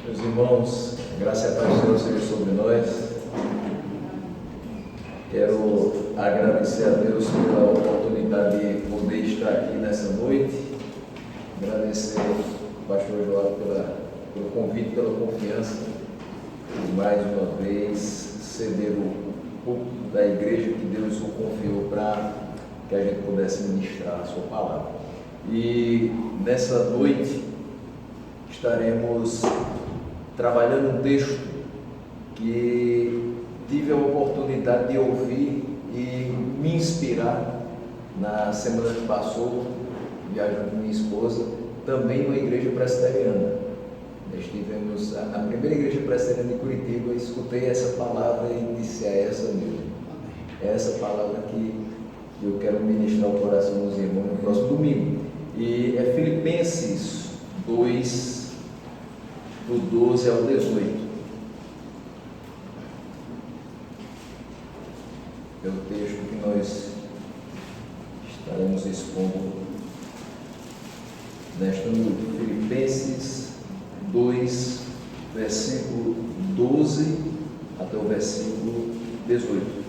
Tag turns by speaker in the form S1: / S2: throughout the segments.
S1: Meus irmãos, graça e a paz do Senhor seja sobre nós. Quero agradecer a Deus pela oportunidade de poder estar aqui nessa noite. Agradecer ao pastor João pelo convite, pela confiança de mais uma vez ceder o púlpito da igreja que Deus o confiou para que a gente pudesse ministrar a sua palavra. E nessa noite estaremos trabalhando um texto que tive a oportunidade de ouvir e me inspirar na semana que passou, viajando com minha esposa, também numa igreja presbiteriana. Nós tivemos a primeira igreja presbiteriana de Curitiba, e escutei essa palavra e disse: é essa mesmo. É essa palavra que eu quero ministrar ao coração dos irmãos no próximo domingo. E é Filipenses 2, do 12 ao 18. É o texto que nós estaremos expondo nesta noite. Filipenses 2, versículo 12 até o versículo 18.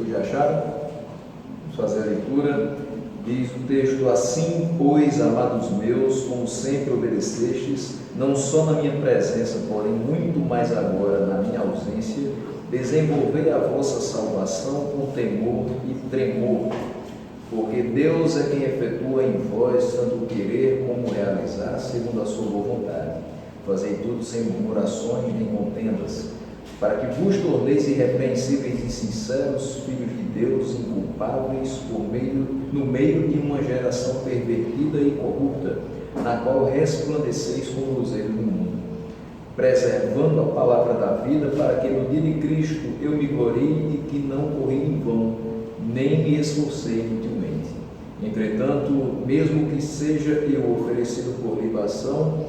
S1: Já acharam? Vamos fazer a leitura. Diz o texto: assim, pois, amados meus, como sempre obedecestes, não só na minha presença, porém muito mais agora na minha ausência, desenvolvei a vossa salvação com temor e tremor, porque Deus é quem efetua em vós tanto o querer como o realizar, segundo a sua boa vontade. Fazei tudo sem murmurações nem contendas, para que vos torneis irrepreensíveis e sinceros, filhos de Deus, inculpáveis, no meio de uma geração pervertida e corrupta, na qual resplandeceis como luzeiro do mundo, preservando a palavra da vida, para que no dia de Cristo eu me glorie e que não corri em vão, nem me esforcei inutilmente. Entretanto, mesmo que seja eu oferecido por libação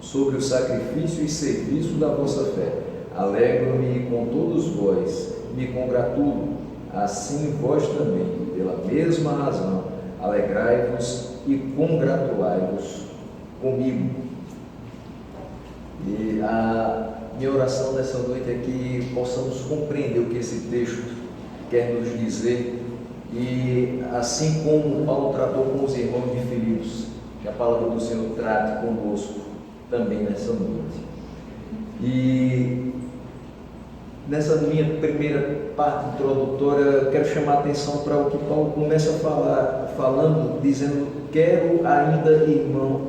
S1: sobre o sacrifício e serviço da vossa fé, alegro-me com todos vós, me congratulo, assim vós também, pela mesma razão, alegrai-vos e congratulai-vos comigo. E a minha oração nessa noite é que possamos compreender o que esse texto quer nos dizer, e assim como Paulo tratou com os irmãos de Filipos, que a palavra do Senhor trate conosco também nessa noite. E nessa minha primeira parte introdutória, quero chamar a atenção para o que Paulo começa a falando, dizendo: quero ainda, irmão,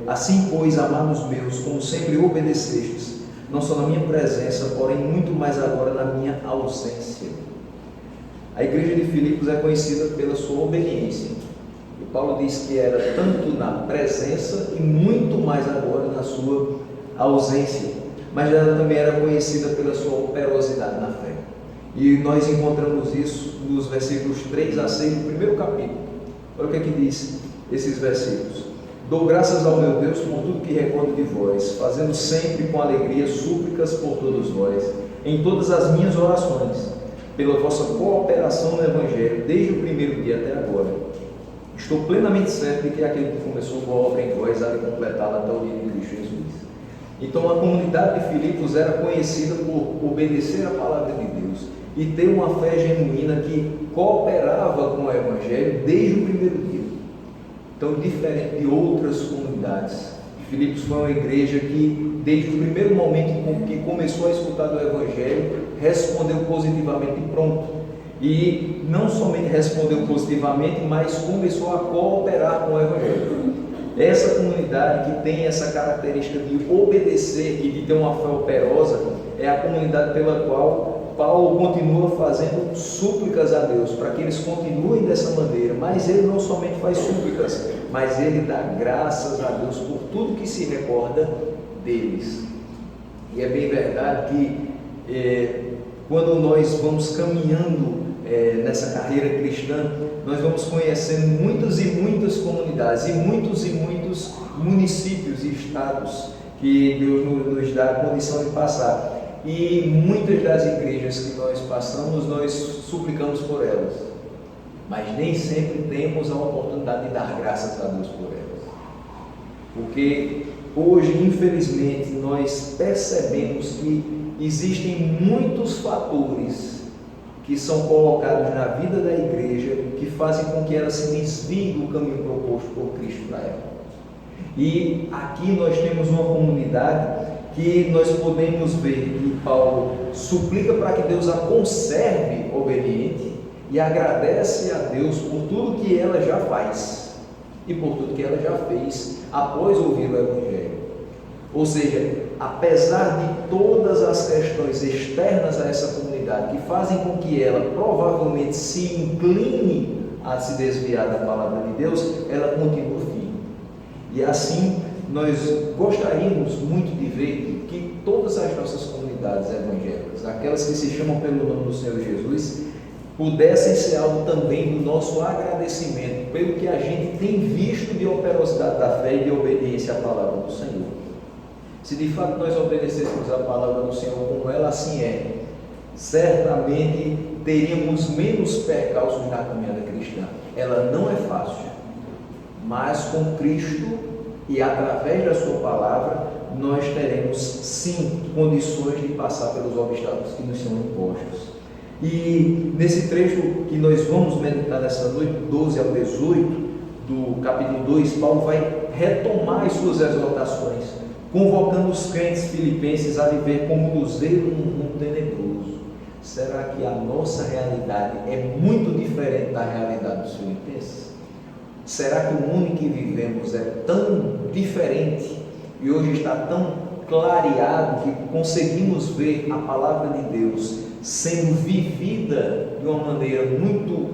S1: assim pois, amados meus, como sempre obedecestes, não só na minha presença, porém muito mais agora na minha ausência. A igreja de Filipos é conhecida pela sua obediência, e Paulo diz que era tanto na presença e muito mais agora na sua ausência. Mas ela também era conhecida pela sua operosidade na fé. E nós encontramos isso nos versículos 3 a 6 do primeiro capítulo. Olha o que é que diz esses versículos: dou graças ao meu Deus por tudo que recordo de vós, fazendo sempre com alegria súplicas por todos vós, em todas as minhas orações, pela vossa cooperação no Evangelho, desde o primeiro dia até agora. Estou plenamente certo de que aquele que começou boa obra em vós há de completá-la até o dia de Cristo Jesus. Então a comunidade de Filipos era conhecida por obedecer a palavra de Deus e ter uma fé genuína que cooperava com o Evangelho desde o primeiro dia. Então, diferente de outras comunidades, Filipos foi uma igreja que, desde o primeiro momento em que começou a escutar do Evangelho, respondeu positivamente e pronto. E não somente respondeu positivamente, mas começou a cooperar com o Evangelho. Essa comunidade que tem essa característica de obedecer e de ter uma fé operosa é a comunidade pela qual Paulo continua fazendo súplicas a Deus para que eles continuem dessa maneira. Mas ele não somente faz súplicas, mas ele dá graças a Deus por tudo que se recorda deles. E é bem verdade que quando nós vamos caminhando nessa carreira cristã, nós vamos conhecendo muitas e muitas comunidades e muitos municípios e estados que Deus nos dá a condição de passar. E muitas das igrejas que nós passamos, nós suplicamos por elas, mas nem sempre temos a oportunidade de dar graças a Deus por elas, porque hoje, infelizmente, nós percebemos que existem muitos fatores que são colocados na vida da igreja que fazem com que ela se desvie do caminho proposto por Cristo para ela. E aqui nós temos uma comunidade que nós podemos ver que Paulo suplica para que Deus a conserve obediente e agradece a Deus por tudo que ela já faz e por tudo que ela já fez após ouvir o Evangelho. Ou seja, apesar de todas as questões externas a essa comunidade que fazem com que ela provavelmente se incline a se desviar da palavra de Deus, ela continua firme. E assim, nós gostaríamos muito de ver que todas as nossas comunidades evangélicas, aquelas que se chamam pelo nome do Senhor Jesus, pudessem ser algo também do nosso agradecimento pelo que a gente tem visto de operosidade da fé e de obediência à palavra do Senhor. Se de fato nós obedecêssemos a palavra do Senhor como ela assim é, certamente teríamos menos percalços na caminhada cristã. Ela não é fácil, mas com Cristo e através da sua palavra nós teremos sim condições de passar pelos obstáculos que nos são impostos. E nesse trecho que nós vamos meditar nessa noite, 12 ao 18 do capítulo 2, Paulo vai retomar as suas exortações, convocando os crentes filipenses a viver como luzeiro num mundo tenebroso. Será que a nossa realidade é muito diferente da realidade dos filipenses? Será que o mundo em que vivemos é tão diferente e hoje está tão clareado que conseguimos ver a palavra de Deus sendo vivida de uma maneira muito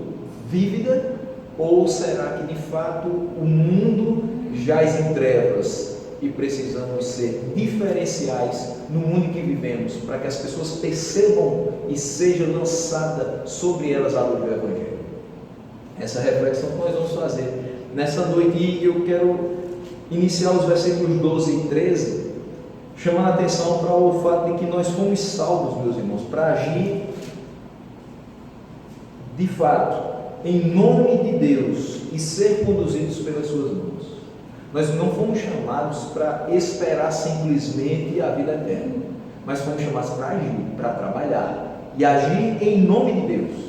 S1: vívida? Ou será que de fato o mundo jaz em trevas e precisamos ser diferenciais no mundo em que vivemos, para que as pessoas percebam e seja lançada sobre elas a luz do Evangelho? Essa reflexão que nós vamos fazer nessa noite, e eu quero iniciar os versículos 12 e 13, chamando a atenção para o fato de que nós fomos salvos, meus irmãos, para agir de fato em nome de Deus e ser conduzidos pelas suas mãos. Nós não fomos chamados para esperar simplesmente a vida eterna, mas fomos chamados para agir, para trabalhar e agir em nome de Deus.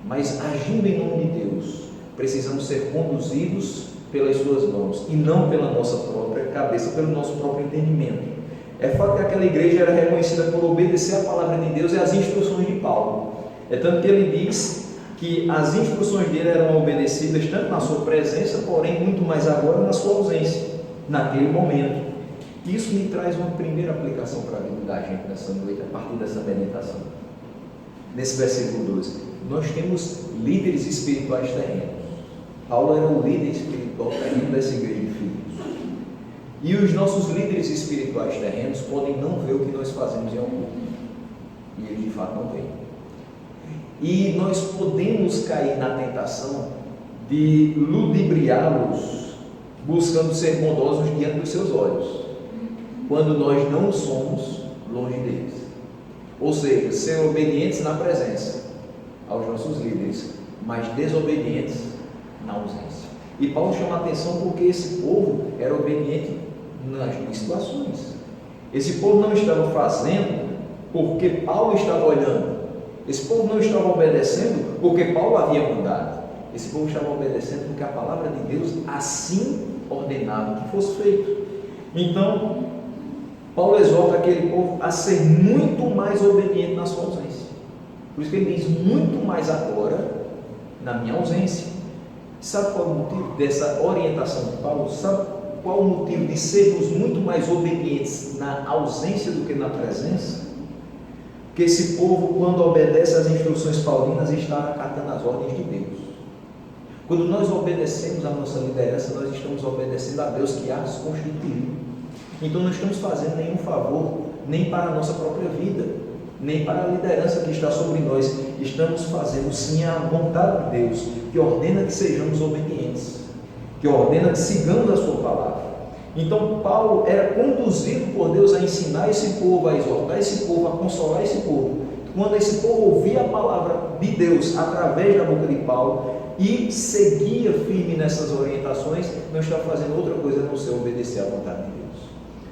S1: Mas agindo em nome de Deus, precisamos ser conduzidos pelas suas mãos e não pela nossa própria cabeça, pelo nosso próprio entendimento. É fato que aquela igreja era reconhecida por obedecer a palavra de Deus e as instruções de Paulo. É tanto que ele diz que as instruções dele eram obedecidas tanto na sua presença, porém muito mais agora na sua ausência, naquele momento. Isso me traz uma primeira aplicação para a vida da gente nessa noite, a partir dessa meditação. Nesse versículo 12, nós temos líderes espirituais terrenos. Paulo era o líder espiritual terreno dessa igreja de Filipos. E os nossos líderes espirituais terrenos podem não ver o que nós fazemos em algum momento. E eles de fato não veem. E nós podemos cair na tentação de ludibriá-los, buscando ser bondosos diante dos seus olhos, quando nós não somos longe deles. Ou seja, ser obedientes na presença aos nossos líderes, mas desobedientes na ausência. E Paulo chama a atenção porque esse povo era obediente nas duas situações. Esse povo não estava fazendo porque Paulo estava olhando. Esse povo não estava obedecendo porque Paulo havia mandado. Esse povo estava obedecendo porque a palavra de Deus assim ordenava que fosse feito. Então, Paulo exorta aquele povo a ser muito mais obediente na sua ausência. Por isso que ele diz, muito mais agora, na minha ausência. Sabe qual é o motivo dessa orientação de Paulo? Sabe qual é o motivo de sermos muito mais obedientes na ausência do que na presença? Porque esse povo, quando obedece às instruções paulinas, está acatando as ordens de Deus. Quando nós obedecemos à nossa liderança, nós estamos obedecendo a Deus que as constituiu. Então não estamos fazendo nenhum favor, nem para a nossa própria vida, nem para a liderança que está sobre nós. Estamos fazendo sim a vontade de Deus, que ordena que sejamos obedientes, que ordena que sigamos a sua palavra. Então Paulo era conduzido por Deus a ensinar esse povo, a exortar esse povo, a consolar esse povo. Quando esse povo ouvia a palavra de Deus através da boca de Paulo e seguia firme nessas orientações, não está fazendo outra coisa a não ser obedecer à vontade de Deus.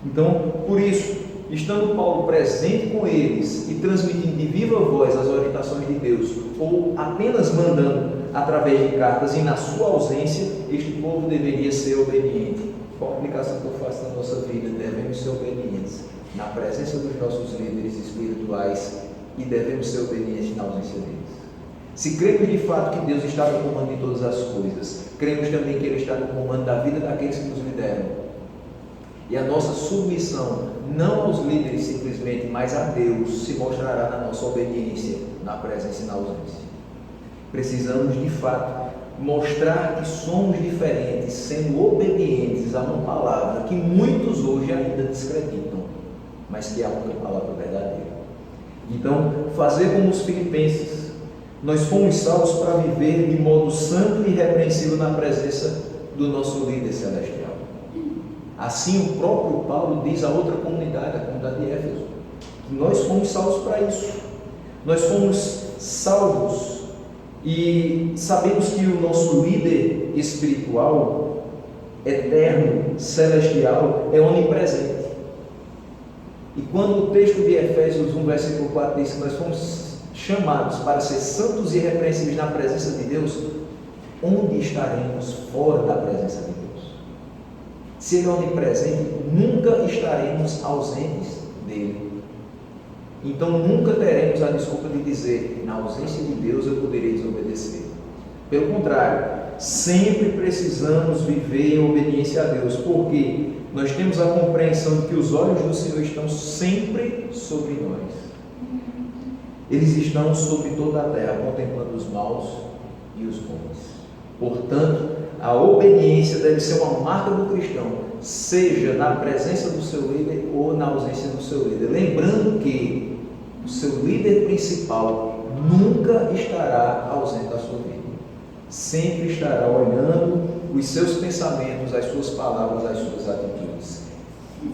S1: Então, por isso, estando Paulo presente com eles e transmitindo de viva voz as orientações de Deus, ou apenas mandando através de cartas e na sua ausência, este povo deveria ser obediente. Qual a aplicação que eu faço na nossa vida? Devemos ser obedientes na presença dos nossos líderes espirituais e devemos ser obedientes na ausência deles. Se cremos de fato que Deus está no comando de todas as coisas, cremos também que Ele está no comando da vida daqueles que nos lideram. E a nossa submissão, não aos líderes simplesmente, mas a Deus, se mostrará na nossa obediência, na presença e na ausência. Precisamos de fato mostrar que somos diferentes, sendo obedientes a uma palavra que muitos hoje ainda descreditam, mas que é a única palavra verdadeira. Então, fazer como os filipenses, nós fomos salvos para viver de modo santo e irrepreensível na presença do nosso líder celestial. Assim o próprio Paulo diz a outra comunidade, a comunidade de Éfeso, que nós fomos salvos para isso. Nós fomos salvos e sabemos que o nosso líder espiritual, eterno, celestial, é onipresente. E quando o texto de Efésios 1, versículo 4 diz que nós fomos chamados para ser santos e irrepreensíveis na presença de Deus, onde estaremos fora da presença de Deus? Se Ele é onipresente, nunca estaremos ausentes dEle. Então nunca teremos a desculpa de dizer, na ausência de Deus eu poderei desobedecer. Pelo contrário, sempre precisamos viver em obediência a Deus, porque nós temos a compreensão de que os olhos do Senhor estão sempre sobre nós. Eles estão sobre toda a terra, contemplando os maus e os bons. Portanto, a obediência deve ser uma marca do cristão, seja na presença do seu líder ou na ausência do seu líder. Lembrando que o seu líder principal nunca estará ausente da sua vida. Sempre estará olhando os seus pensamentos, as suas palavras, as suas atitudes,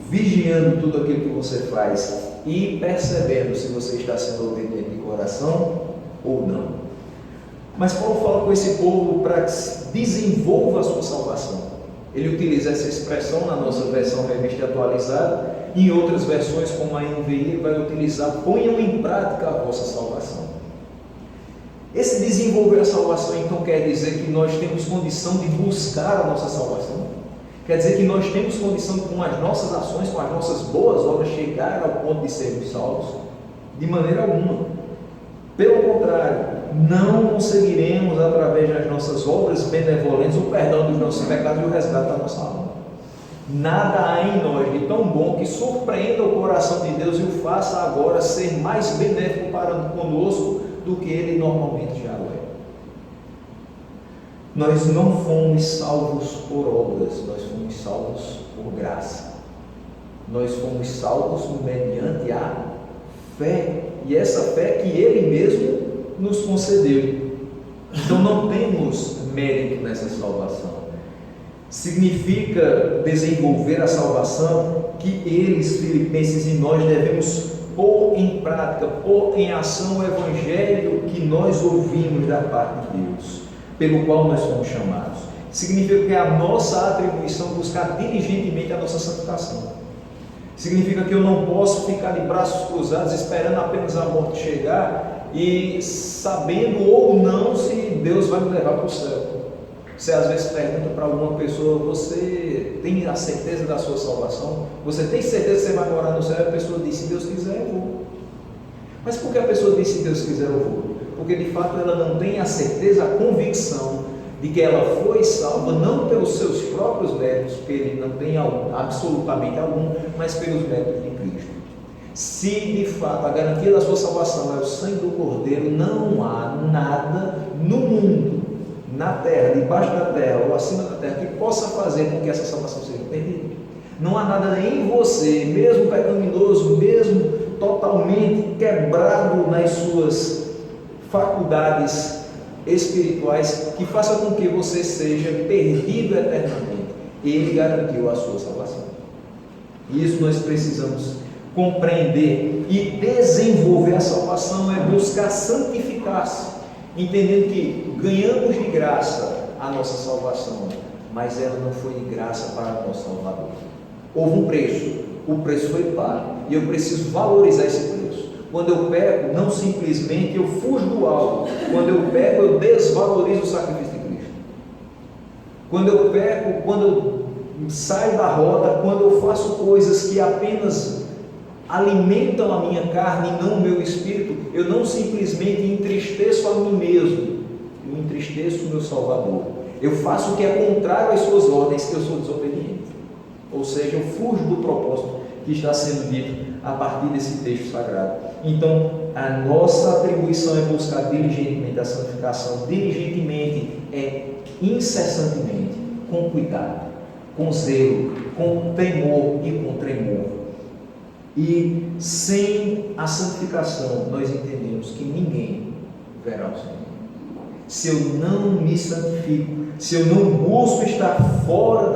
S1: vigiando tudo aquilo que você faz e percebendo se você está sendo obediente de coração ou não. Mas Paulo fala com esse povo para que desenvolva a sua salvação. Ele utiliza essa expressão na nossa versão revista atualizada, e em outras versões, como a NVI, ele vai utilizar: ponham em prática a vossa salvação. Esse desenvolver a salvação, então, quer dizer que nós temos condição de buscar a nossa salvação? Quer dizer que nós temos condição de, com as nossas ações, com as nossas boas obras, chegar ao ponto de sermos salvos? De maneira alguma. Pelo contrário, não conseguiremos, através das nossas obras benevolentes, o perdão dos nossos pecados e o resgate da nossa alma. Nada há em nós de tão bom que surpreenda o coração de Deus e o faça agora ser mais benéfico para conosco do que Ele normalmente já é. Nós não fomos salvos por obras, nós fomos salvos por graça. Nós fomos salvos mediante a fé, e essa fé que Ele mesmo nos concedeu. Então não temos mérito nessa salvação. Significa desenvolver a salvação que eles, filipenses, e nós devemos pôr em prática, pôr em ação o evangelho que nós ouvimos da parte de Deus, pelo qual nós fomos chamados. Significa que é a nossa atribuição buscar diligentemente a nossa santificação. Significa que eu não posso ficar de braços cruzados esperando apenas a morte chegar e sabendo ou não se Deus vai me levar para o céu. Você às vezes pergunta para alguma pessoa: você tem a certeza da sua salvação? Você tem certeza que você vai morar no céu? E a pessoa diz: se Deus quiser, eu vou. Mas por que a pessoa diz: se Deus quiser, eu vou? Porque de fato ela não tem a certeza, a convicção de que ela foi salva não pelos seus próprios méritos, porque ele não tem absolutamente algum, mas pelos méritos de Cristo. Se de fato a garantia da sua salvação é o sangue do Cordeiro, não há nada no mundo, na terra, debaixo da terra ou acima da terra, que possa fazer com que essa salvação seja perdida. Não há nada em você, mesmo pecaminoso, mesmo totalmente quebrado nas suas faculdades espirituais, que faça com que você seja perdido eternamente. Ele garantiu a sua salvação. E isso nós precisamos compreender e desenvolver. A salvação é buscar santificar-se, entendendo que ganhamos de graça a nossa salvação, mas ela não foi de graça para o nosso Salvador. Houve um preço, o preço foi pago, e eu preciso valorizar esse preço. Quando eu peco, não simplesmente eu fujo do alvo. Quando eu peco, eu desvalorizo o sacrifício de Cristo. Quando eu peco, quando eu saio da rota, quando eu faço coisas que apenas alimentam a minha carne e não o meu espírito, eu não simplesmente entristeço a mim mesmo, eu entristeço o meu Salvador. Eu faço o que é contrário às suas ordens, que eu sou desobediente. Ou seja, eu fujo do propósito que está sendo dito a partir desse texto sagrado. Então, a nossa atribuição é buscar diligentemente a santificação. Diligentemente é incessantemente, com cuidado, com zelo, com temor e com tremor. E sem a santificação, nós entendemos que ninguém verá o Senhor. Se eu não me santifico, se eu não busco estar fora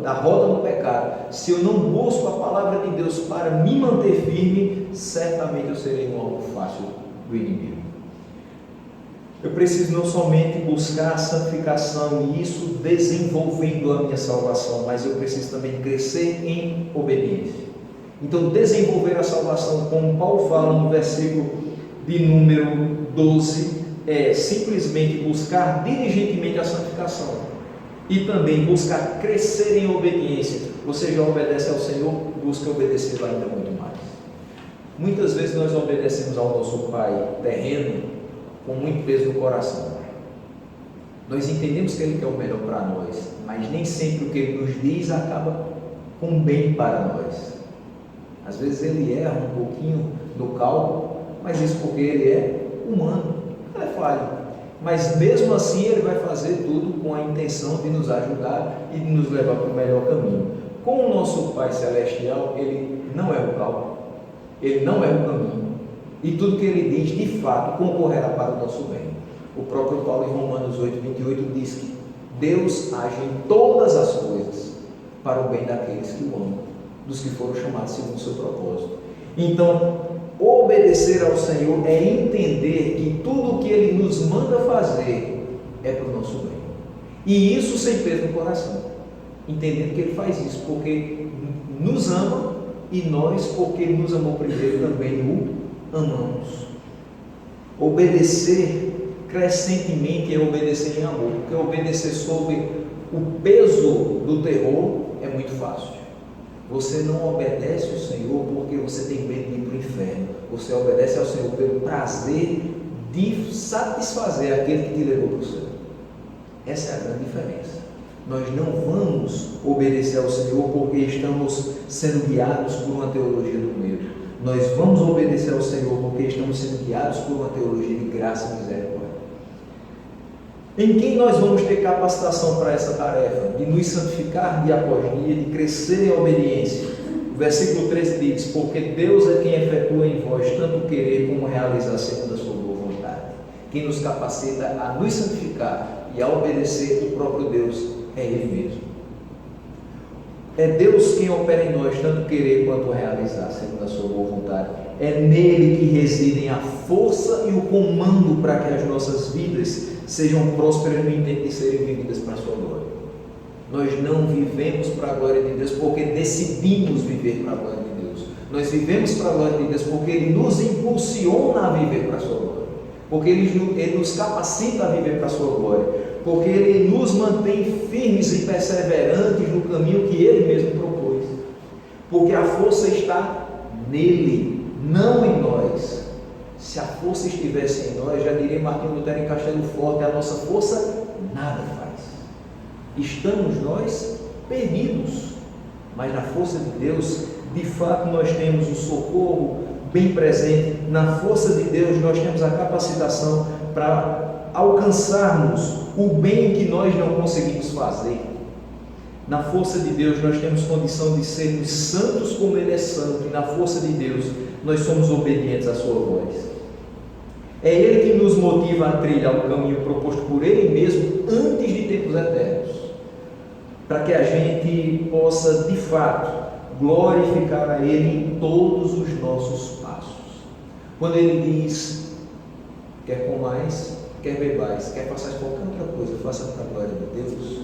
S1: da roda do pecado, se eu não busco a palavra de Deus para me manter firme, certamente eu serei um alvo fácil do inimigo. Eu preciso não somente buscar a santificação e isso desenvolvendo a minha salvação, mas eu preciso também crescer em obediência. Então, desenvolver a salvação, como Paulo fala no versículo de número 12, é simplesmente buscar diligentemente a santificação e também buscar crescer em obediência. Você já obedece ao Senhor, busca obedecer ainda muito mais. Muitas vezes nós obedecemos ao nosso Pai terreno com muito peso no coração. Nós entendemos que Ele quer o melhor para nós, mas nem sempre o que Ele nos diz acaba com bem para nós. Às vezes Ele erra um pouquinho no cálculo, mas isso porque Ele é humano, Ele é falho. Mas mesmo assim Ele vai fazer tudo com a intenção de nos ajudar e de nos levar para o melhor caminho. Com o nosso Pai Celestial, Ele não é o cálculo, Ele não é o caminho. E tudo que Ele diz, de fato, concorrerá para o nosso bem. O próprio Paulo em Romanos 8:28 diz que Deus age em todas as coisas para o bem daqueles que o amam, dos que foram chamados segundo o seu propósito. Então, obedecer ao Senhor é entender que tudo o que Ele nos manda fazer é para o nosso bem. E isso sem peso no coração. Entendendo que Ele faz isso porque nos ama e nós, porque Ele nos amou primeiro, também o amamos. Obedecer crescentemente é obedecer em amor, porque obedecer sob o peso do terror é muito fácil. Você não obedece ao Senhor porque você tem medo de ir para o inferno. Você obedece ao Senhor pelo prazer de satisfazer aquele que te levou para o céu. Essa é a grande diferença. Nós não vamos obedecer ao Senhor porque estamos sendo guiados por uma teologia do medo. Nós vamos obedecer ao Senhor porque estamos sendo guiados por uma teologia de graça e misericórdia. Em quem nós vamos ter capacitação para essa tarefa? De nos santificar dia após dia, de crescer em obediência. O versículo 13 diz: porque Deus é quem efetua em vós tanto querer como realizar segundo a sua boa vontade. Quem nos capacita a nos santificar e a obedecer o próprio Deus é Ele mesmo. É Deus quem opera em nós tanto querer quanto realizar segundo a sua boa vontade. É nele que residem a força e o comando para que as nossas vidas sejam prósperas no intento de serem vividas para a sua glória. Nós não vivemos para a glória de Deus porque decidimos viver para a glória de Deus. Nós vivemos para a glória de Deus porque Ele nos impulsiona a viver para a sua glória. Porque Ele nos capacita a viver para a sua glória. Porque Ele nos mantém firmes e perseverantes no caminho que Ele mesmo propôs. Porque a força está nele, não em nós. Se a força estivesse em nós, já diria Martinho Lutero em Castelo Forte, a nossa força nada faz. Estamos nós perdidos, mas na força de Deus, de fato nós temos o socorro bem presente. Na força de Deus nós temos a capacitação para alcançarmos o bem que nós não conseguimos fazer. Na força de Deus nós temos condição de sermos santos como Ele é santo, e na força de Deus nós somos obedientes à sua voz. É Ele que nos motiva a trilhar o caminho proposto por Ele mesmo antes de tempos eternos, para que a gente possa, de fato, glorificar a Ele em todos os nossos passos. Quando Ele diz, quer comais, quer bebais, quer façais qualquer outra coisa, faça para a glória de Deus,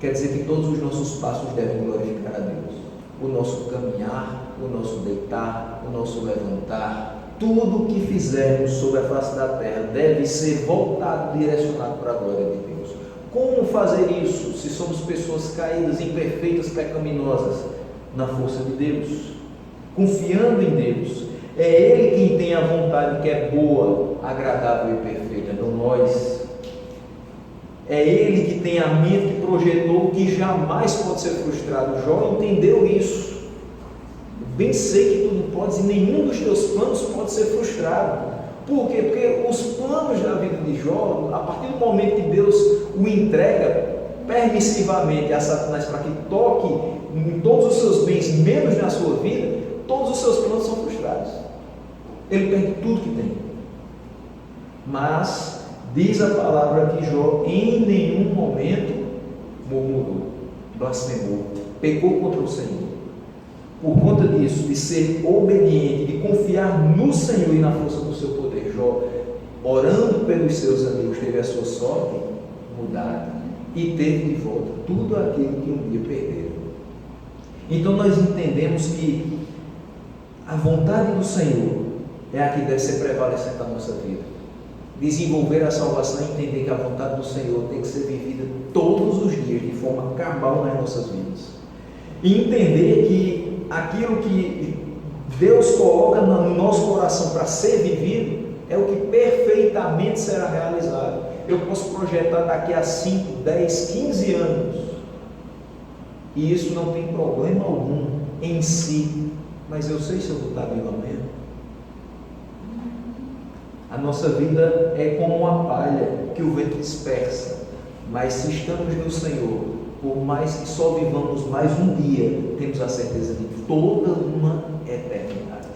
S1: quer dizer que todos os nossos passos devem glorificar a Deus. O nosso caminhar, o nosso deitar, o nosso levantar, tudo o que fizermos sobre a face da terra deve ser voltado, direcionado para a glória de Deus. Como fazer isso se somos pessoas caídas, imperfeitas, pecaminosas? Na força de Deus, confiando em Deus. É Ele quem tem a vontade que é boa, agradável e perfeita, não nós. É Ele que tem a mente que projetou, que jamais pode ser frustrado. Jó entendeu isso. Bem sei que tudo podes e nenhum dos teus planos pode ser frustrado. Por quê? Porque os planos da vida de Jó, a partir do momento que Deus o entrega permissivamente a Satanás para que toque em todos os seus bens, menos na sua vida, todos os seus planos são frustrados. Ele perde tudo que tem. Mas diz a palavra que Jó em nenhum momento murmurou, blasfemou, pecou contra o Senhor. Por conta disso, de ser obediente, de confiar no Senhor e na força do seu poder, Jó, orando pelos seus amigos, teve a sua sorte mudada e teve de volta tudo aquilo que um dia perderam. Então nós entendemos que a vontade do Senhor é a que deve ser prevalecente na nossa vida. Desenvolver a salvação e entender que a vontade do Senhor tem que ser vivida todos os dias, de forma cabal nas nossas vidas. E entender que aquilo que Deus coloca no nosso coração para ser vivido é o que perfeitamente será realizado. Eu posso projetar daqui a 5, 10, 15 anos, e isso não tem problema algum em si, mas eu sei se eu vou estar vivo amanhã. A nossa vida é como uma palha que o vento dispersa, mas se estamos no Senhor, por mais que só vivamos mais um dia, temos a certeza de toda uma eternidade.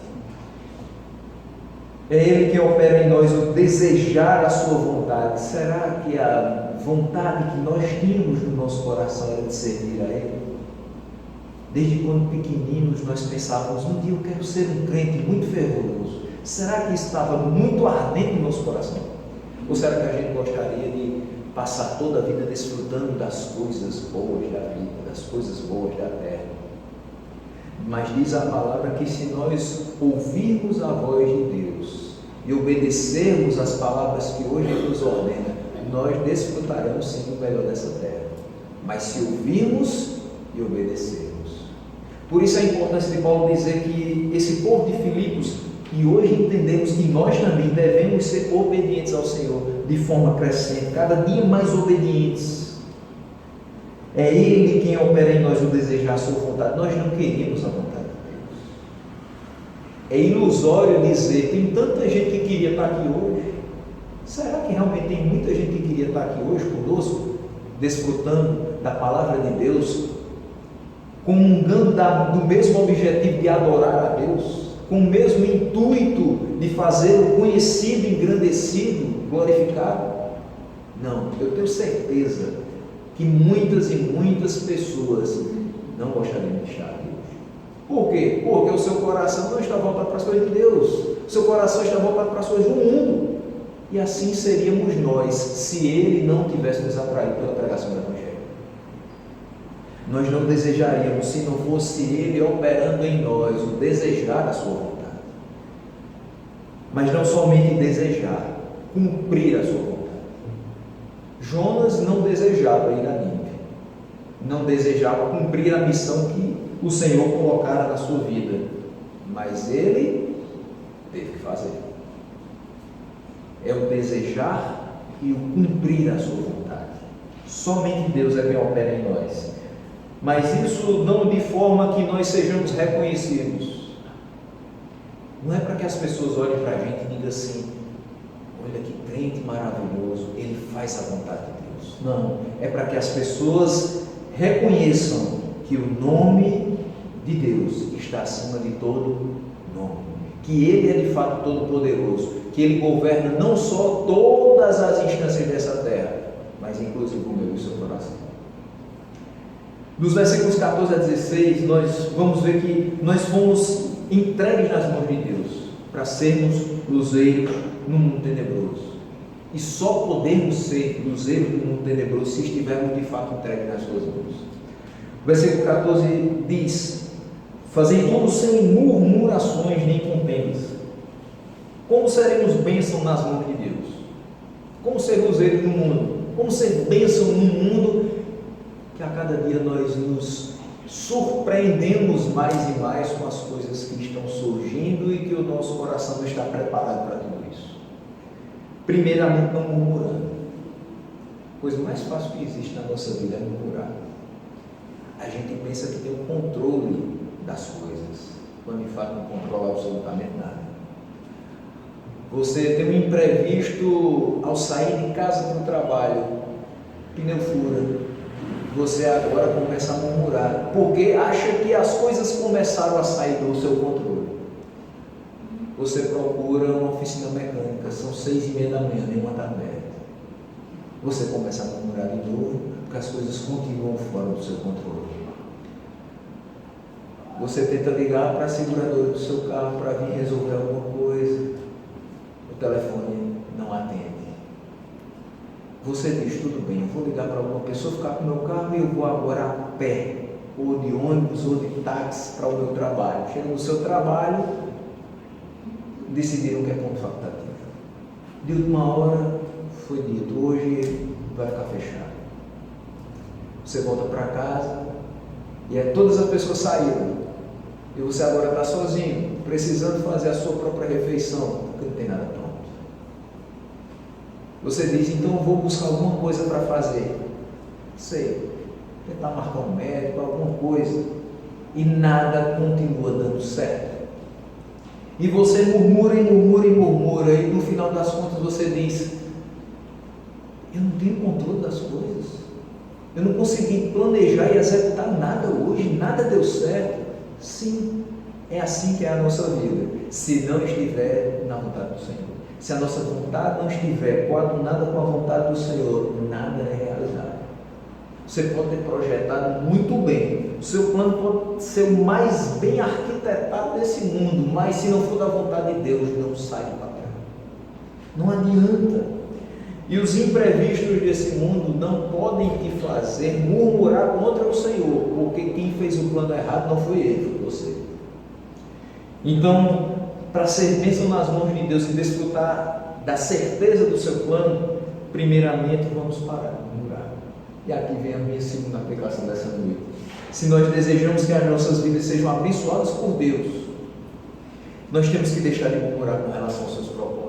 S1: É Ele que opera em nós o desejar a sua vontade. Será que a vontade que nós tínhamos no nosso coração era de servir a Ele? Desde quando pequeninos nós pensávamos, um dia eu quero ser um crente muito fervoroso. Será que estava muito ardente no nosso coração? Ou será que a gente gostaria de passar toda a vida desfrutando das coisas boas da vida, das coisas boas da terra? Mas diz a palavra que se nós ouvirmos a voz de Deus e obedecermos as palavras que hoje Ele nos ordena, nós desfrutaremos sim do melhor dessa terra. Mas se ouvirmos e obedecermos. Por isso a importância de Paulo dizer que esse povo de Filipos, e hoje entendemos que nós também devemos ser obedientes ao Senhor de forma crescente, cada dia mais obedientes. É Ele quem opera em nós o desejar a sua vontade. Nós não queríamos a vontade de Deus. É ilusório dizer, tem tanta gente que queria estar aqui hoje. Será que realmente tem muita gente que queria estar aqui hoje conosco, desfrutando da palavra de Deus, comungando do mesmo objetivo de adorar a Deus, com o mesmo intuito de fazer o conhecido, engrandecido, glorificado? Não, eu tenho certeza que muitas e muitas pessoas não gostariam de estar aqui hoje. Por quê? Porque o seu coração não está voltado para as coisas de Deus, o seu coração está voltado para as coisas do mundo. E assim seríamos nós, se Ele não tivesse nos atraído pela pregação do Evangelho. Nós não desejaríamos se não fosse Ele operando em nós o desejar a sua vontade. Mas não somente desejar, cumprir a sua vontade. Jonas não desejava ir a Nínive, não desejava cumprir a missão que o Senhor colocara na sua vida, mas ele teve que fazer. É o desejar e o cumprir a sua vontade. Somente Deus é quem opera em nós. Mas isso não de forma que nós sejamos reconhecidos. Não é para que as pessoas olhem para a gente e digam assim, olha que crente maravilhoso, ele faz a vontade de Deus. Não, é para que as pessoas reconheçam que o nome de Deus está acima de todo nome. que Ele é de fato todo-poderoso, que Ele governa não só todas as instâncias dessa terra, mas inclusive o meu e o seu coração. Nos versículos 14 a 16, nós vamos ver que nós fomos entregues nas mãos de Deus para sermos luzeiros no mundo tenebroso. E só podemos ser luzeiros no mundo tenebroso se estivermos de fato entregues nas suas mãos. O versículo 14 diz: fazei tudo sem murmurações nem contendas. Como seremos bênção nas mãos de Deus? Como ser luzeiros no mundo? Como ser bênção num mundo que a cada dia nós nos surpreendemos mais e mais com as coisas que estão surgindo e que o nosso coração não está preparado para tudo isso? Primeiramente, não murmurando. A coisa mais fácil que existe na nossa vida é murmurar. A gente pensa que tem o controle das coisas, quando de fato não controla absolutamente nada. Você tem um imprevisto ao sair de casa para o trabalho, pneu fura. Você agora começa a murmurar, porque acha que as coisas começaram a sair do seu controle. Você procura uma oficina mecânica, são 6:30 da manhã, nenhuma está aberta. Você começa a murmurar de novo, porque as coisas continuam fora do seu controle. Você tenta ligar para a seguradora do seu carro para vir resolver alguma coisa, o telefone não atende. Você diz: tudo bem, eu vou ligar para alguma pessoa, ficar com o meu carro e eu vou agora a pé, ou de ônibus, ou de táxi para o meu trabalho. Chega no seu trabalho, decidiram que é ponto facultativo. De última hora, foi dito: hoje vai ficar fechado. Você volta para casa, e todas as pessoas saíram. E você agora está sozinho, precisando fazer a sua própria refeição, porque não tem nada pronto. Você diz: então eu vou buscar alguma coisa para fazer. Sei, tentar marcar um médico, alguma coisa. E nada continua dando certo. E você murmura e murmura e murmura, e no final das contas você diz: eu não tenho controle das coisas. Eu não consegui planejar e executar nada hoje, nada deu certo. Sim, é assim que é a nossa vida, se não estiver na vontade do Senhor. Se a nossa vontade não estiver coadunada com a vontade do Senhor, nada é realizado. Você pode ter projetado muito bem, o seu plano pode ser o mais bem arquitetado desse mundo, mas se não for da vontade de Deus, não sai do papel. Não adianta. E os imprevistos desse mundo não podem te fazer murmurar contra o Senhor, porque quem fez o plano errado não foi ele, foi você. Então, para ser bênção nas mãos de Deus e desfrutar da certeza do seu plano, primeiramente vamos parar de murmurar. E aqui vem a minha segunda aplicação dessa noite. Se nós desejamos que as nossas vidas sejam abençoadas por Deus, nós temos que deixar de murmurar com relação aos seus propósitos.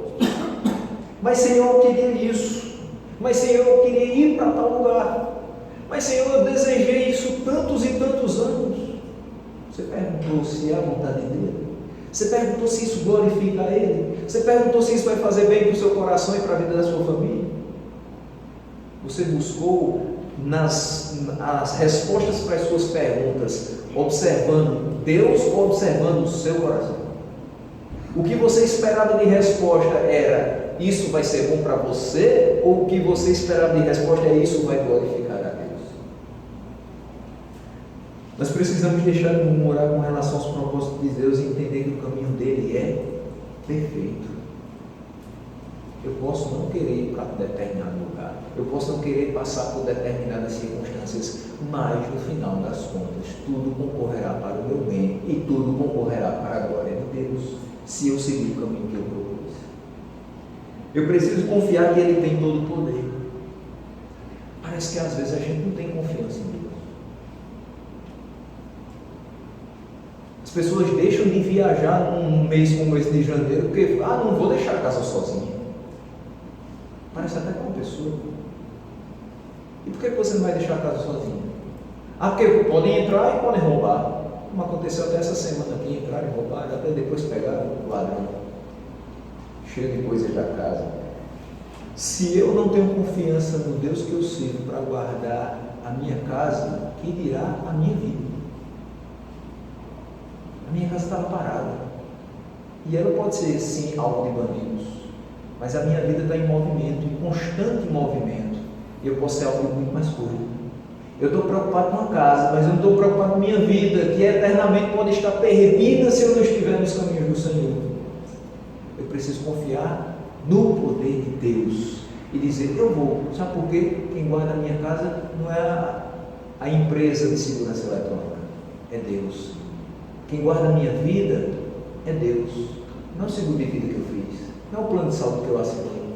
S1: Mas Senhor, eu queria isso. Mas Senhor, eu queria ir para tal lugar. Mas Senhor, eu desejei isso tantos e tantos anos. Você perguntou se é a vontade dele? Você perguntou se isso glorifica a Ele? Você perguntou se isso vai fazer bem para o seu coração e para a vida da sua família? Você buscou as respostas para as suas perguntas observando Deus ou observando o seu coração? O que você esperava de resposta era: isso vai ser bom para você? Ou o que você esperava de resposta é: isso vai glorificar a Deus? Nós precisamos deixar de murmurar com relação aos propósitos de Deus e entender que o caminho dele é perfeito. Eu posso não querer ir para determinado lugar, eu posso não querer passar por determinadas circunstâncias, mas no final das contas, tudo concorrerá para o meu bem e tudo concorrerá para a glória de Deus, se eu seguir o caminho que eu propus. Eu preciso confiar que Ele tem todo o poder. Parece que às vezes a gente não tem confiança em Deus. As pessoas deixam de viajar num mês como esse de janeiro, porque, não vou deixar a casa sozinha. Parece até com uma pessoa. E por que você não vai deixar a casa sozinha? Porque podem entrar e podem roubar. Como aconteceu até essa semana aqui, entraram e roubaram, até depois pegaram o ladrão, cheio de coisas da casa. Se eu não tenho confiança no Deus que eu sirvo para guardar a minha casa, que dirá a minha vida? A minha casa estava parada. E ela pode ser, sim, alvo de bandidos. Mas a minha vida está em movimento, em constante movimento. E eu posso ser alvo de muito mais coisa. Eu estou preocupado com a casa, mas eu não estou preocupado com a minha vida, que eternamente pode estar perdida se eu não estiver nos caminhos do Senhor. Eu preciso confiar no poder de Deus e dizer, eu vou. Sabe por quê? Quem guarda a minha casa não é a empresa de segurança eletrônica, é Deus. Quem guarda a minha vida é Deus. Não é o seguro de vida que eu fiz, não é o plano de saúde que eu assinei.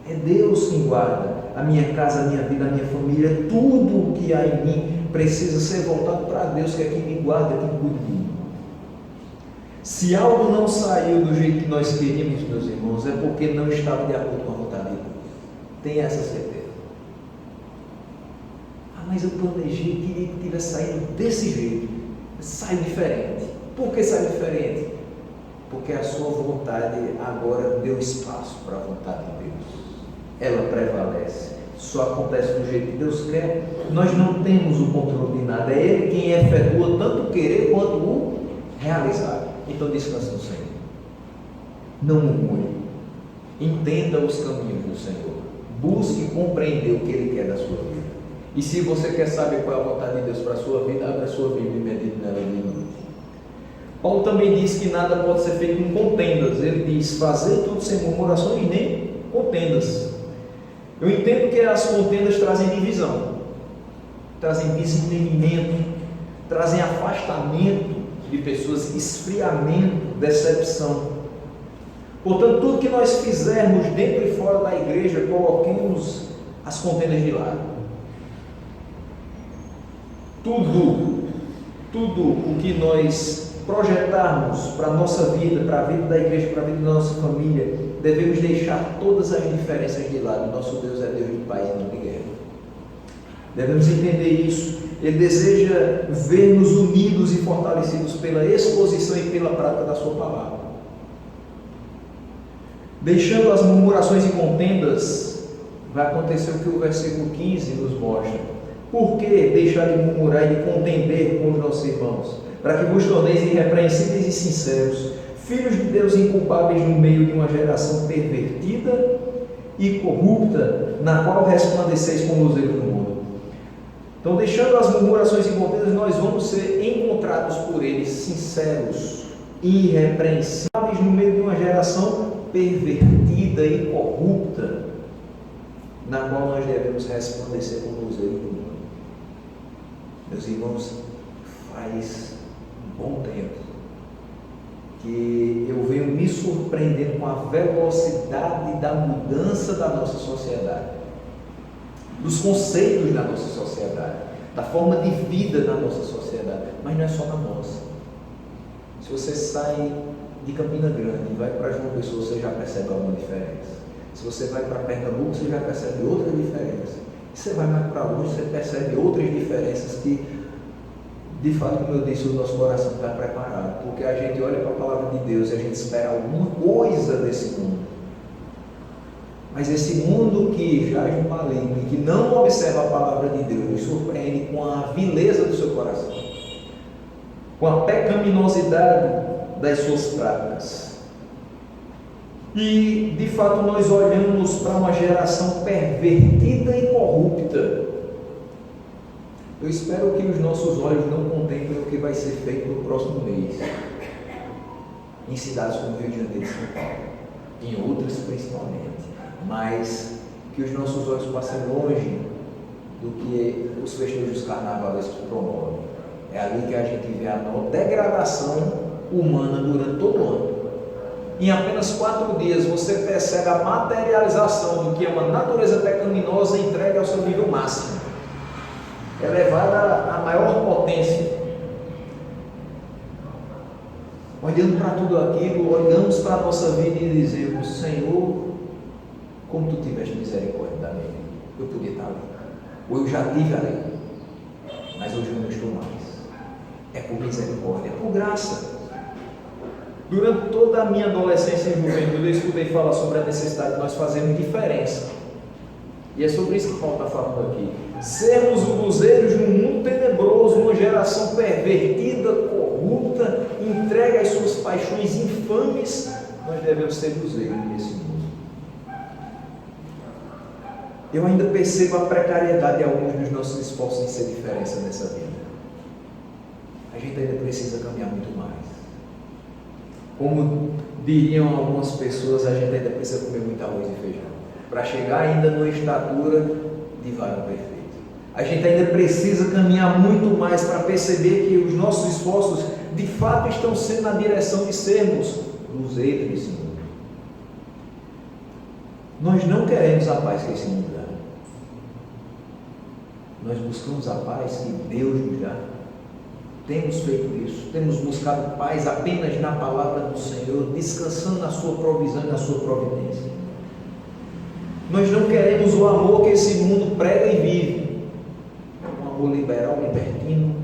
S1: É Deus quem guarda a minha casa, a minha vida, a minha família. Tudo o que há em mim precisa ser voltado para Deus, que é quem me guarda, quem cuida de mim. Se algo não saiu do jeito que nós queríamos, meus irmãos, é porque não estava de acordo com a vontade de Deus. Tenha essa certeza. Mas eu planejei, queria que tivesse saído desse jeito. Saiu diferente. Por que saiu diferente? Porque a sua vontade agora deu espaço para a vontade de Deus. Ela prevalece. Só acontece do jeito que Deus quer. Nós não temos o controle de nada. É Ele quem efetua tanto o querer quanto o realizar. Então descanse no Senhor. Não murmure. Entenda os caminhos do Senhor. Busque compreender o que Ele quer da sua vida. E se você quer saber qual é a vontade de Deus para a sua vida, abra a sua Bíblia e medite nela de noite. Paulo também diz que nada pode ser feito com contendas. Ele diz, fazer tudo sem murmurações nem contendas. Eu entendo que as contendas trazem divisão, trazem desentendimento, trazem afastamento de pessoas, esfriamento, decepção. Portanto, tudo que nós fizermos dentro e fora da igreja, coloquemos as contendas de lado. Tudo o que nós projetarmos para a nossa vida, para a vida da igreja, para a vida da nossa família, devemos deixar todas as diferenças de lado. Nosso Deus é Deus de paz e não de guerra. Devemos entender isso. Ele deseja ver-nos unidos e fortalecidos pela exposição e pela prática da sua palavra. Deixando as murmurações e contendas, vai acontecer o que o versículo 15 nos mostra. Por que deixar de murmurar e de contender com os nossos irmãos? Para que vos torneis irrepreensíveis e sinceros, filhos de Deus inculpáveis no meio de uma geração pervertida e corrupta, na qual resplandeceis como luzeiros no mundo. Então, deixando as murmurações e contendas, nós vamos ser encontrados por eles sinceros, irrepreensíveis no meio de uma geração pervertida e corrupta, na qual nós devemos resplandecer como luzeiros no mundo. Meus irmãos, faz um bom tempo que eu venho me surpreendendo com a velocidade da mudança da nossa sociedade, dos conceitos da nossa sociedade, da forma de vida da nossa sociedade, mas não é só na nossa. Se você sai de Campina Grande e vai para João Pessoa, você já percebe alguma diferença. Se você vai para Pernambuco, você já percebe outra diferença. Se você vai mais para longe, você percebe outras diferenças que, de fato, como eu disse, o nosso coração está preparado, porque a gente olha para a palavra de Deus e a gente espera alguma coisa desse mundo. Mas esse mundo que jaz no maligno e que não observa a palavra de Deus, nos surpreende com a vileza do seu coração, com a pecaminosidade das suas práticas. E, de fato, nós olhamos para uma geração pervertida e corrupta. Eu espero que os nossos olhos não contemplem o que vai ser feito no próximo mês, em cidades como Rio de Janeiro e São Paulo, em outras principalmente, mas que os nossos olhos passem longe do que os festejos carnavalescos promovem. É ali que a gente vê a degradação humana durante todo o ano. Em apenas 4 dias você percebe a materialização do que é uma natureza pecaminosa entregue ao seu nível máximo, elevada à maior potência. Olhando para tudo aquilo, olhamos para a nossa vida e dizemos: Senhor, como tu tiveste misericórdia da minha vida, eu podia estar ali, ou eu já tive ali, mas hoje eu não estou mais. É por misericórdia, é por graça. Durante toda a minha adolescência e juventude, eu escutei falar sobre a necessidade de nós fazermos diferença. E é sobre isso que Paulo está falando aqui. Sermos os luzeiros de um mundo tenebroso, uma geração pervertida, corrupta, entregue às suas paixões infames, nós devemos ser luzeiros nesse mundo. Eu ainda percebo a precariedade de alguns dos nossos esforços em ser diferença nessa vida. A gente ainda precisa caminhar muito mais. Como diriam algumas pessoas, a gente ainda precisa comer muito arroz e feijão, para chegar ainda numa estatura de varão perfeito. A gente ainda precisa caminhar muito mais para perceber que os nossos esforços de fato estão sendo na direção de sermos luzeiros nesse mundo. Nós não queremos a paz que esse mundo dá. Nós buscamos a paz que Deus nos dá. Temos feito isso, temos buscado paz apenas na palavra do Senhor, descansando na sua provisão e na sua providência. Nós não queremos o amor que esse mundo prega e vive, um amor liberal, libertino,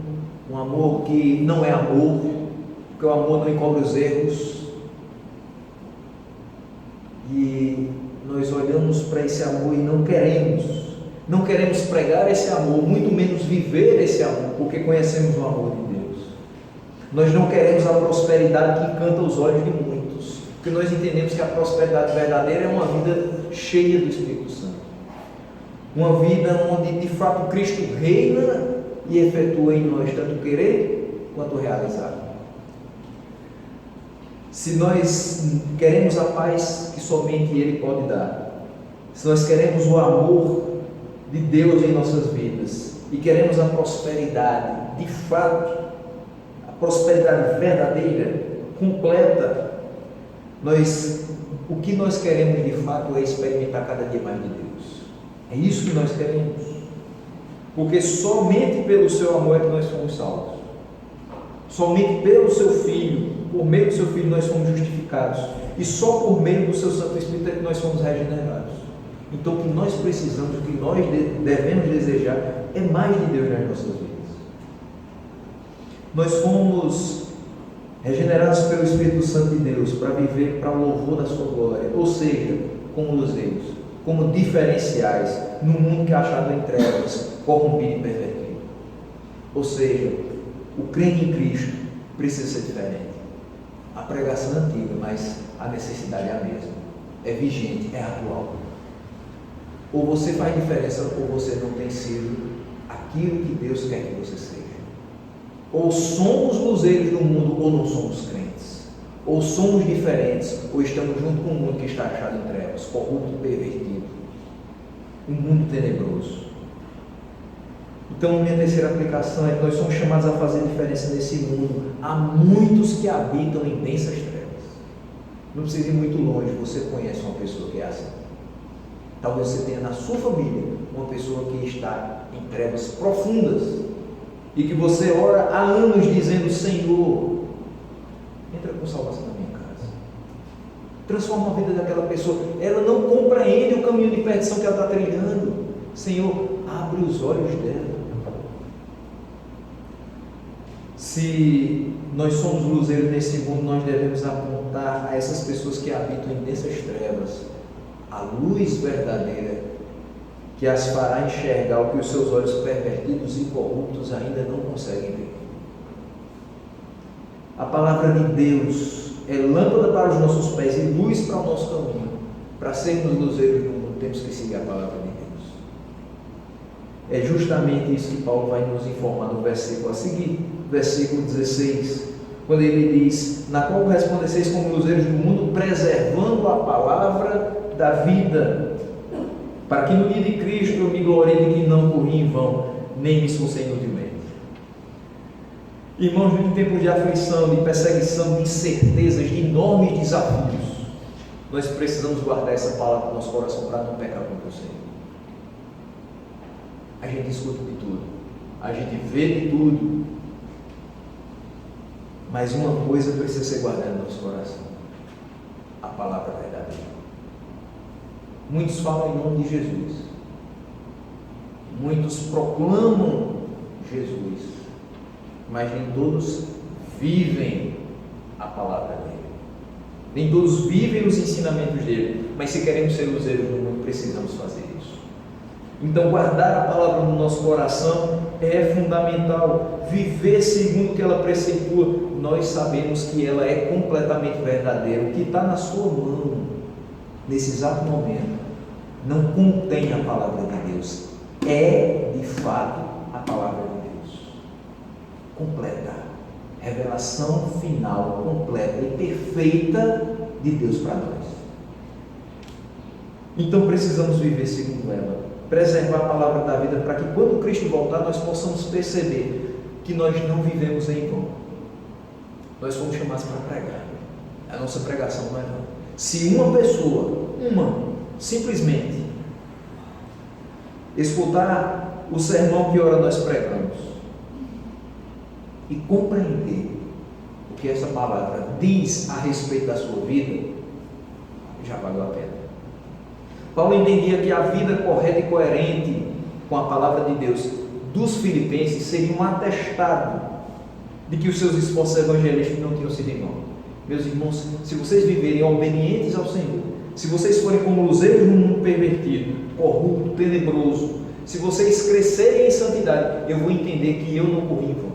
S1: um amor que não é amor, porque o amor não encobre os erros. E nós olhamos para esse amor e não queremos pregar esse amor, muito menos viver esse amor, porque conhecemos o amor de Deus. Nós não queremos a prosperidade que encanta os olhos de muitos, porque nós entendemos que a prosperidade verdadeira é uma vida cheia do Espírito Santo, uma vida onde de fato Cristo reina e efetua em nós tanto querer quanto realizar. Se nós queremos a paz que somente Ele pode dar, se nós queremos o amor de Deus em nossas vidas e queremos a prosperidade de fato, a prosperidade verdadeira, completa, o que nós queremos de fato é experimentar cada dia mais de Deus. É isso que nós queremos, porque somente pelo seu amor é que nós fomos salvos, somente pelo seu Filho, por meio do seu Filho nós fomos justificados, e só por meio do seu Santo Espírito é que nós fomos regenerados. Então o que nós precisamos, o que nós devemos desejar é mais de Deus nas nossas vidas. Nós fomos regenerados pelo Espírito Santo de Deus para viver para o louvor da sua glória, ou seja, como luzeiros, como diferenciais num mundo que é achado em trevas, corrompido e pervertido. Ou seja, o crente em Cristo precisa ser diferente. A pregação é antiga, mas a necessidade é a mesma, é vigente, é atual. Ou você faz diferença ou você não tem sido aquilo que Deus quer que você seja. Ou somos luzeiros no mundo ou não somos crentes. Ou somos diferentes ou estamos junto com um mundo que está achado em trevas, corrupto e pervertido. Um mundo tenebroso. Então, minha terceira aplicação é que nós somos chamados a fazer diferença nesse mundo. Há muitos que habitam em densas trevas. Não precisa ir muito longe, você conhece uma pessoa que é assim. Talvez você tenha na sua família uma pessoa que está em trevas profundas e que você ora há anos dizendo: Senhor, entra com salvação na minha casa, transforma a vida daquela pessoa. Ela não compreende o caminho de perdição que ela está trilhando. Senhor, abre os olhos dela. Se nós somos luzeiros nesse mundo, nós devemos apontar a essas pessoas que habitam em densas trevas a luz verdadeira que as fará enxergar o que os seus olhos pervertidos e corruptos ainda não conseguem ver. A palavra de Deus é lâmpada para os nossos pés e luz para o nosso caminho. Para sermos luzeiros no mundo, temos que seguir a palavra de Deus. É justamente isso que Paulo vai nos informar no versículo a seguir, versículo 16, quando ele diz: na qual respondeceis como luzeiros do mundo, preservando a palavra da vida, para que no dia de Cristo eu me glorie de que não corri em vão, nem me esforcei inutilmente. Irmãos, em tempos de aflição, de perseguição, de incertezas, de enormes desafios, nós precisamos guardar essa palavra no nosso coração para não pecar contra o Senhor. A gente escuta de tudo, a gente vê de tudo, mas uma coisa precisa ser guardada no nosso coração: a palavra verdadeira. Muitos falam em nome de Jesus, muitos proclamam Jesus, mas nem todos vivem a palavra dele, nem todos vivem os ensinamentos dele. Mas se queremos ser luzeiros no mundo, precisamos fazer isso. Então, guardar a palavra no nosso coração
S2: é fundamental. Viver segundo o que ela preceitua, nós sabemos que ela é completamente verdadeira. O que está na sua mão, nesse exato momento, não contém a palavra de Deus. É, de fato, a palavra de Deus. Completa. Revelação final, completa e perfeita de Deus para nós. Então precisamos viver segundo ela. Preservar a palavra da vida para que quando Cristo voltar nós possamos perceber que nós não vivemos em vão. Nós fomos chamados para pregar. A nossa pregação não é não. Se uma pessoa, simplesmente escutar o sermão que ora nós pregamos e compreender o que essa palavra diz a respeito da sua vida, já valeu a pena. Paulo entendia que a vida correta e coerente com a palavra de Deus dos filipenses seria um atestado de que os seus esforços evangelísticos não tinham sido em vão. Meus irmãos, se vocês viverem obedientes ao Senhor, se vocês forem como luzeiros no mundo pervertido, corrupto, tenebroso, se vocês crescerem em santidade, eu vou entender que eu não corri em vão.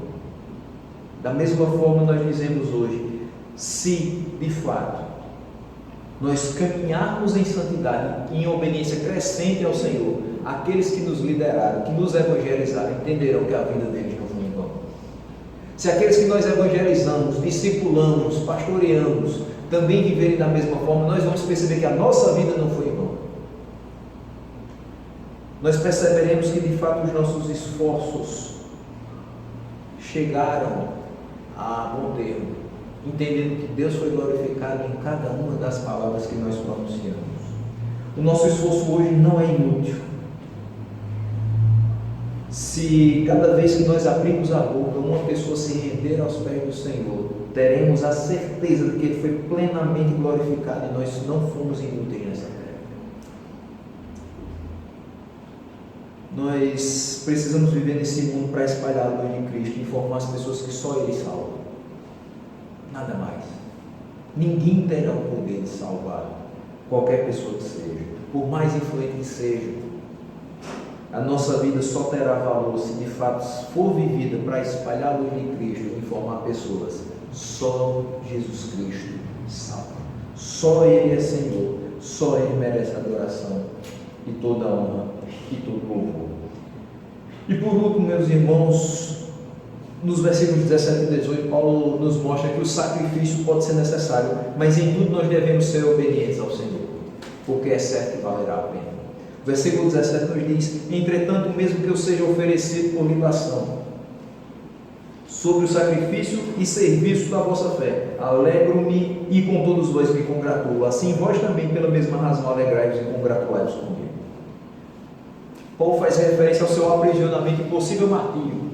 S2: Da mesma forma nós dizemos hoje, se de fato nós caminharmos em santidade e em obediência crescente ao Senhor, aqueles que nos lideraram, que nos evangelizaram, entenderão que a vida deles não foi em vão. Se aqueles que nós evangelizamos, discipulamos, pastoreamos, também viverem da mesma forma, nós vamos perceber que a nossa vida não foi em vão. Nós perceberemos que de fato os nossos esforços chegaram a bom termo, entendendo que Deus foi glorificado em cada uma das palavras que nós pronunciamos. O nosso esforço hoje não é inútil. Se cada vez que nós abrimos a boca, uma pessoa se render aos pés do Senhor, teremos a certeza de que Ele foi plenamente glorificado e nós não fomos inúteis nessa terra. Nós precisamos viver nesse mundo para espalhar a luz de Cristo e informar as pessoas que só Ele salva. Nada mais. Ninguém terá o poder de salvar qualquer pessoa que seja, por mais influente que seja. A nossa vida só terá valor se de fato for vivida para espalhar a luz de Cristo e informar pessoas. Só Jesus Cristo salva. Só Ele é Senhor. Só Ele merece adoração e toda honra e todo louvor. E por último, meus irmãos, nos versículos 17 e 18, Paulo nos mostra que o sacrifício pode ser necessário, mas em tudo nós devemos ser obedientes ao Senhor, porque é certo que valerá a pena. O versículo 17 nos diz: entretanto, mesmo que eu seja oferecido por libação, sobre o sacrifício e serviço da vossa fé, alegro-me e com todos vós me congratulo. Assim vós também, pela mesma razão, alegrai-vos e congratulai-vos comigo. Paulo faz referência ao seu aprisionamento e possível martírio.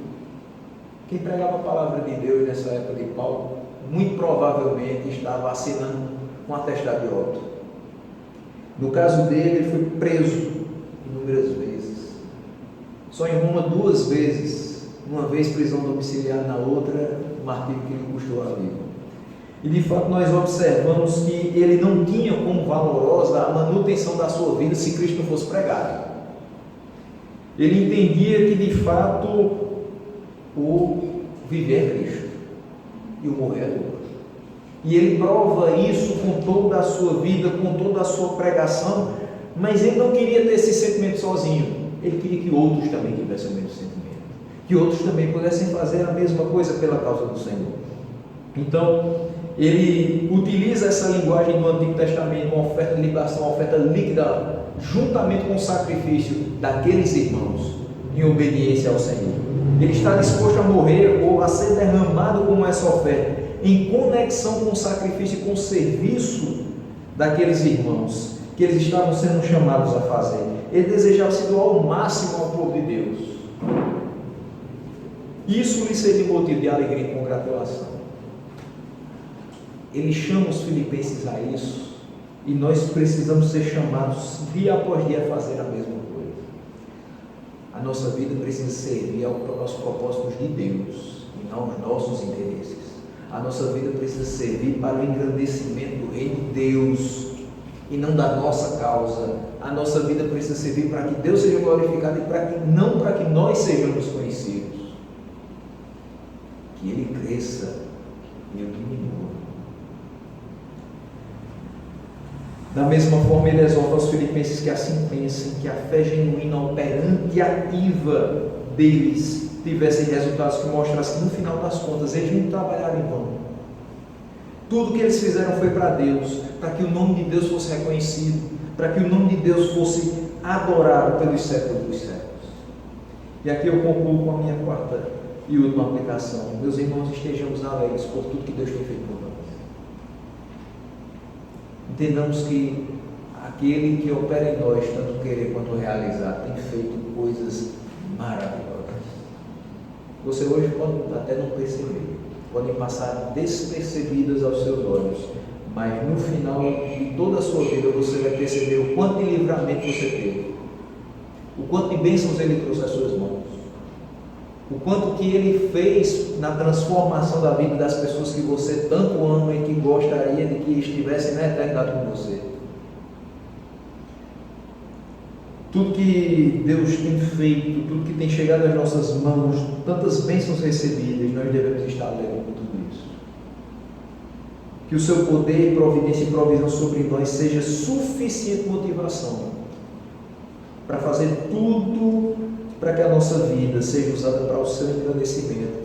S2: Quem pregava a palavra de Deus nessa época de Paulo, muito provavelmente estava assinando um atestado de óbito. No caso dele, ele foi preso inúmeras vezes. Só em Roma 2 vezes. Uma vez prisão domiciliar, na outra martírio que lhe custou a vida. E de fato nós observamos que ele não tinha como valorosa a manutenção da sua vida se Cristo não fosse pregado. Ele entendia que de fato o viver é Cristo e o morrer é lucro. E ele prova isso com toda a sua vida, com toda a sua pregação, mas ele não queria ter esse sentimento sozinho. Ele queria que outros também tivessem o mesmo sentimento, que outros também pudessem fazer a mesma coisa pela causa do Senhor. Então, ele utiliza essa linguagem do Antigo Testamento, uma oferta de libação, uma oferta líquida, juntamente com o sacrifício daqueles irmãos, em obediência ao Senhor. Ele está disposto a morrer ou a ser derramado como essa oferta, em conexão com o sacrifício e com o serviço daqueles irmãos que eles estavam sendo chamados a fazer. Ele desejava se doar ao máximo ao povo de Deus. Isso lhe seria motivo de alegria e congratulação. Ele chama os filipenses a isso, e nós precisamos ser chamados dia após dia a fazer a mesma coisa. A nossa vida precisa servir aos propósitos de Deus e não aos nossos interesses. A nossa vida precisa servir para o engrandecimento do reino de Deus e não da nossa causa a nossa vida precisa servir para que Deus seja glorificado e não para que nós sejamos conhecidos. Que Ele cresça e eu diminua. Da mesma forma, ele exorta aos filipenses que assim pensem, que a fé genuína, operante e ativa deles tivesse resultados que mostrassem que no final das contas eles não trabalharam em vão. Tudo que eles fizeram foi para Deus, para que o nome de Deus fosse reconhecido, para que o nome de Deus fosse adorado pelos séculos dos séculos. E aqui eu concluo com a minha quarta e última aplicação. Meus irmãos, estejamos alegres por tudo que Deus tem feito por nós. Entendamos que aquele que opera em nós, tanto querer quanto realizar, tem feito coisas maravilhosas. Você hoje pode até não perceber, podem passar despercebidas aos seus olhos, mas no final de toda a sua vida você vai perceber o quanto de livramento você teve, o quanto de bênçãos Ele trouxe às suas mãos, o quanto que Ele fez na transformação da vida das pessoas que você tanto ama e que gostaria de que estivessem na eternidade com você. Tudo que Deus tem feito, tudo que tem chegado às nossas mãos, tantas bênçãos recebidas, nós devemos estar alegres com tudo isso. Que o seu poder, providência e provisão sobre nós seja suficiente motivação para fazer tudo para que a nossa vida seja usada para o seu engrandecimento.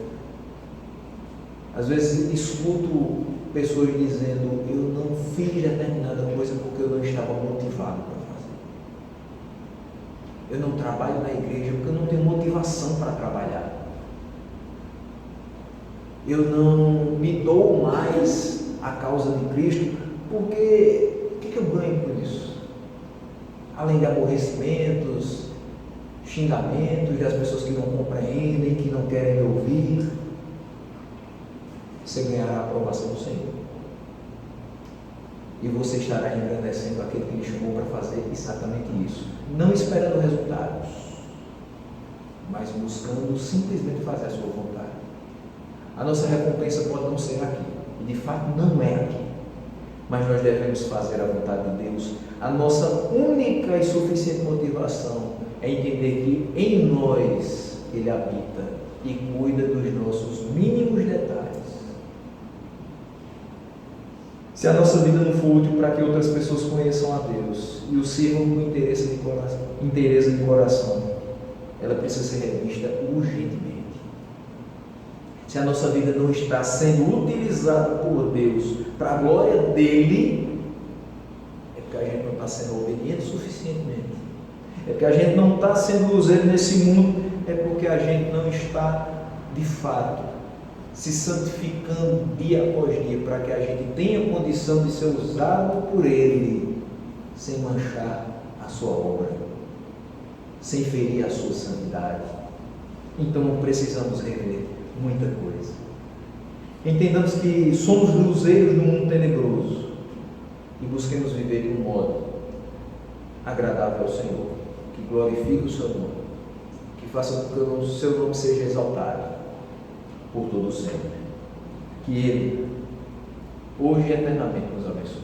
S2: Às vezes escuto pessoas dizendo: eu não fiz determinada coisa porque eu não estava motivado para fazer. Eu não trabalho na igreja porque eu não tenho motivação para trabalhar. Eu não me dou mais à causa de Cristo porque o que eu ganho por isso? Além de aborrecimentos, xingamentos das pessoas que não compreendem, que não querem me ouvir, você ganhará a aprovação do Senhor. E você estará engrandecendo aquele que lhe chamou para fazer exatamente isso. Não esperando resultados, mas buscando simplesmente fazer a sua vontade. A nossa recompensa pode não ser aqui, e de fato não é aqui. Mas nós devemos fazer a vontade de Deus. A nossa única e suficiente motivação é entender que em nós Ele habita e cuida dos nossos mínimos detalhes. Se a nossa vida não for útil para que outras pessoas conheçam a Deus e o sirvam com interesse de coração, ela precisa ser revista urgentemente. Se a nossa vida não está sendo utilizada por Deus para a glória dEle, é porque a gente não está sendo obediente suficientemente. É porque a gente não está sendo luzeiro nesse mundo, é porque a gente não está, de fato, se santificando dia após dia, para que a gente tenha condição de ser usado por Ele, sem manchar a sua obra, sem ferir a sua santidade. Então precisamos rever muita coisa. Entendamos que somos luzeiros no mundo tenebroso e busquemos viver de um modo agradável ao Senhor, que glorifique o seu nome, que faça com que o seu nome seja exaltado por todo sempre. Que Ele, hoje e eternamente, nos abençoe.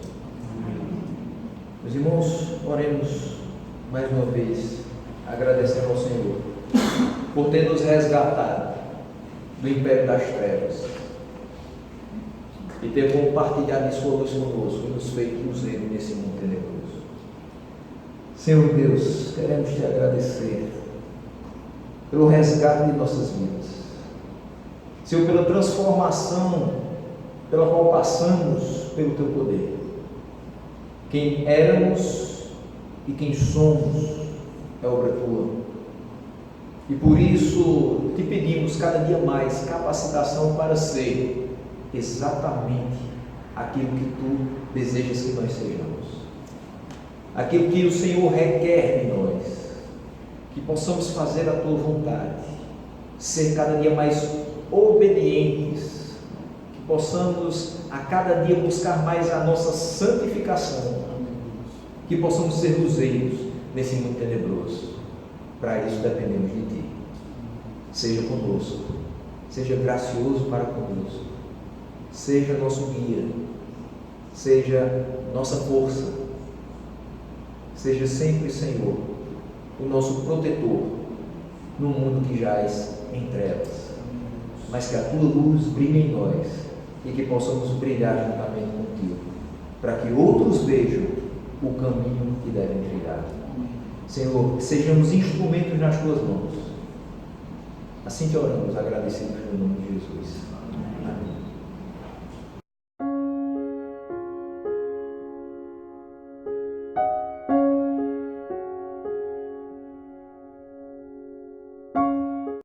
S2: Meus irmãos, oremos mais uma vez, agradecendo ao Senhor por ter nos resgatado do império das trevas e ter compartilhado de sua luz conosco e nos feito luzeiro nesse mundo tenebroso. Senhor Deus, queremos te agradecer pelo resgate de nossas vidas, Senhor, pela transformação pela qual passamos pelo teu poder. Quem éramos e quem somos é obra tua. E por isso te pedimos cada dia mais capacitação para ser exatamente aquilo que tu desejas que nós sejamos. Aquilo que o Senhor requer de nós. Que possamos fazer a tua vontade. Ser cada dia mais obedientes. Que possamos a cada dia buscar mais a nossa santificação. Que possamos ser luzeiros nesse mundo tenebroso. Para isso dependemos de ti. Seja conosco, seja gracioso para conosco, seja nosso guia, seja nossa força, Seja sempre, Senhor, o nosso protetor no mundo que jaz em trevas, mas que a tua luz brilhe em nós e que possamos brilhar juntamente contigo, para que outros vejam o caminho que devem trilhar. Senhor, que sejamos instrumentos nas tuas mãos. Assim te oramos, agradecidos no nome de Jesus. Amém.